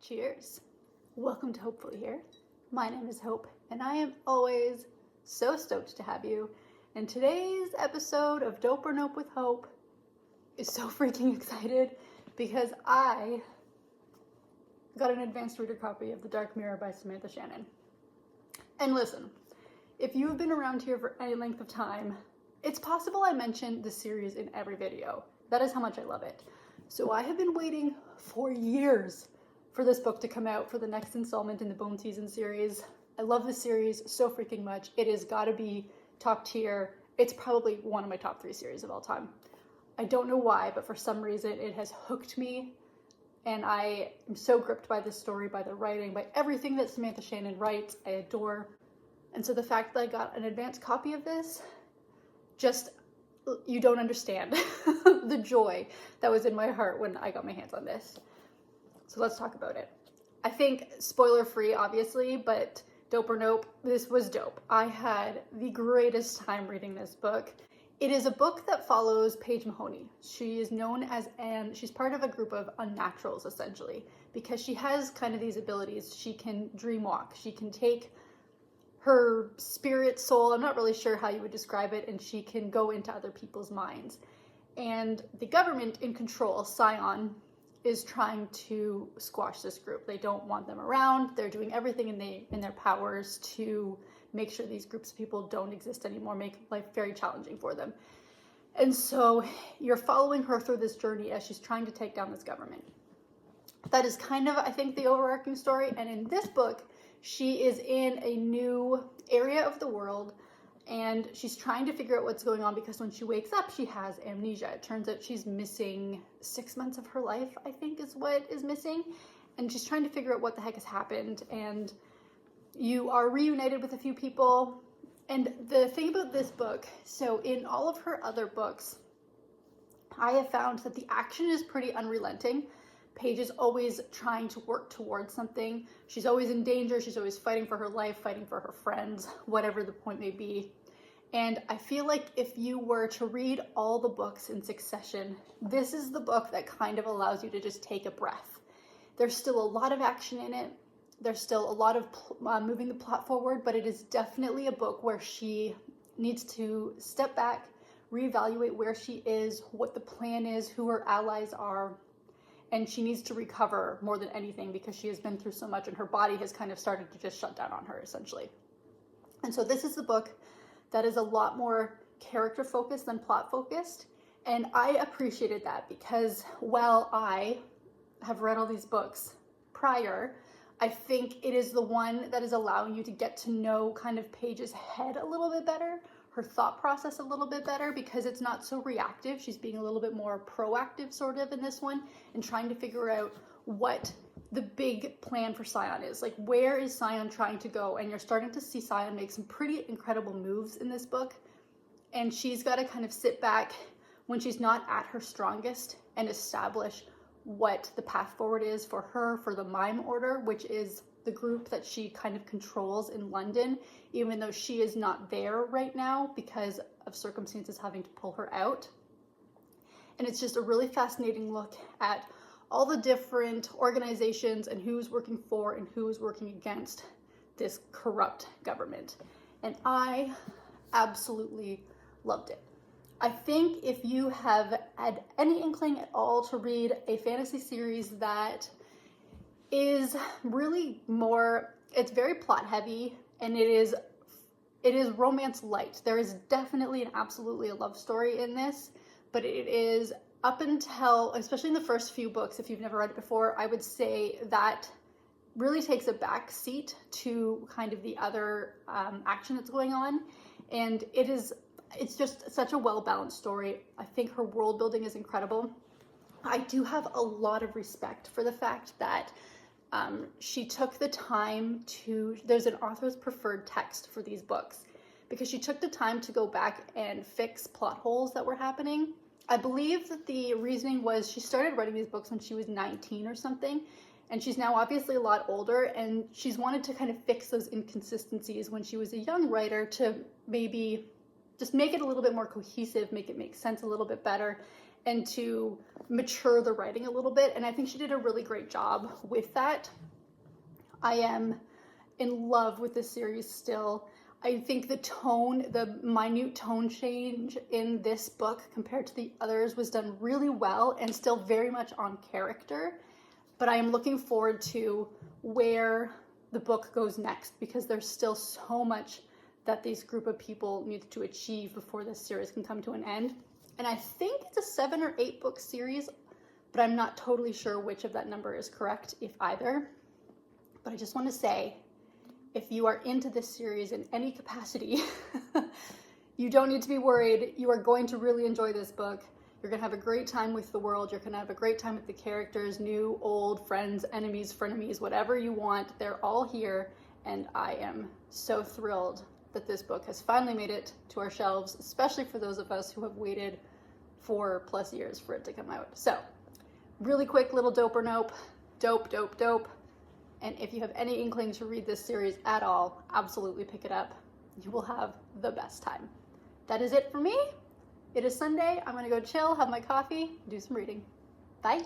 Cheers. Welcome to Hopefully Here. My name is Hope, and I am always so stoked to have you. And today's episode of Dope or Nope with Hope is so freaking excited because I got an advanced reader copy of The Dark Mirror by Samantha Shannon. And listen, if you have been around here for any length of time, it's possible I mention this series in every video. That is how much I love it. So I have been waiting for years for this book to come out for the next installment in the Bone Season series. I love this series so freaking much. It has got to be top tier. It's probably one of my top 3 series of all time. I don't know why, but for some reason it has hooked me, and I am so gripped by this story, by the writing, by everything that Samantha Shannon writes. I adore. And so the fact that I got an advanced copy of this, just, you don't understand the joy that was in my heart when I got my hands on this. So let's talk about it. I think spoiler free, obviously, but dope or nope, this was dope. I had the greatest time reading this book. It is a book that follows Paige Mahoney. She is known as she's part of a group of unnaturals, essentially, because she has kind of these abilities. She can dream walk. She can take her spirit, soul, I'm not really sure how you would describe it, and she can go into other people's minds. And the government in control, Scion, is trying to squash this group. They don't want them around. They're doing everything in their powers to make sure these groups of people don't exist anymore, make life very challenging for them. And so you're following her through this journey as she's trying to take down this government. That is kind of, I think, the overarching story. And in this book, she is in a new area of the world, and she's trying to figure out what's going on because when she wakes up, she has amnesia. It turns out she's missing 6 months of her life, I think is what is missing. And she's trying to figure out what the heck has happened. And you are reunited with a few people. And the thing about this book, so in all of her other books, I have found that the action is pretty unrelenting. Paige is always trying to work towards something. She's always in danger. She's always fighting for her life, fighting for her friends, whatever the point may be. And I feel like if you were to read all the books in succession, this is the book that kind of allows you to just take a breath. There's still a lot of action in it. There's still a lot of moving the plot forward, but it is definitely a book where she needs to step back, reevaluate where she is, what the plan is, who her allies are, and she needs to recover more than anything because she has been through so much and her body has kind of started to just shut down on her, essentially. And so this is the book that is a lot more character focused than plot focused. And I appreciated that because while I have read all these books prior, I think it is the one that is allowing you to get to know kind of Paige's head a little bit better, her thought process a little bit better, because it's not so reactive. She's being a little bit more proactive sort of in this one and trying to figure out what the big plan for Scion is. Like, where is Scion trying to go? And you're starting to see Scion make some pretty incredible moves in this book. And she's got to kind of sit back when she's not at her strongest and establish what the path forward is for her, for the Mime Order, which is the group that she kind of controls in London, even though she is not there right now because of circumstances having to pull her out. And it's just a really fascinating look at all the different organizations and who's working for and who's working against this corrupt government. And I absolutely loved it. I think if you have had any inkling at all to read a fantasy series that is really more, it's very plot heavy, and it is romance light. There is definitely and absolutely a love story in this, but it is up until, especially in the first few books, if you've never read it before, I would say that really takes a back seat to kind of the other action that's going on. And it's just such a well-balanced story. I think her world building is incredible. I do have a lot of respect for the fact that she took the time there's an author's preferred text for these books, because she took the time to go back and fix plot holes that were happening. I believe that the reasoning was she started writing these books when she was 19 or something, and she's now obviously a lot older, and she's wanted to kind of fix those inconsistencies when she was a young writer to maybe just make it a little bit more cohesive, make it make sense a little bit better. and to mature the writing a little bit. And I think she did a really great job with that. I am in love with this series still. I think the minute tone change in this book compared to the others was done really well and still very much on character. But I am looking forward to where the book goes next, because there's still so much that these group of people need to achieve before this series can come to an end. And I think it's a 7 or 8 book series, but I'm not totally sure which of that number is correct, if either. But I just want to say, if you are into this series in any capacity, you don't need to be worried. You are going to really enjoy this book. You're going to have a great time with the world. You're going to have a great time with the characters, new, old, friends, enemies, frenemies, whatever you want. They're all here. And I am so thrilled that this book has finally made it to our shelves, especially for those of us who have waited 4+ years for it to come out. So, really quick little dope or nope. Dope, dope, dope. And if you have any inkling to read this series at all, absolutely pick it up. You will have the best time. That is it for me. It is Sunday. I'm going to go chill, have my coffee, do some reading. Bye.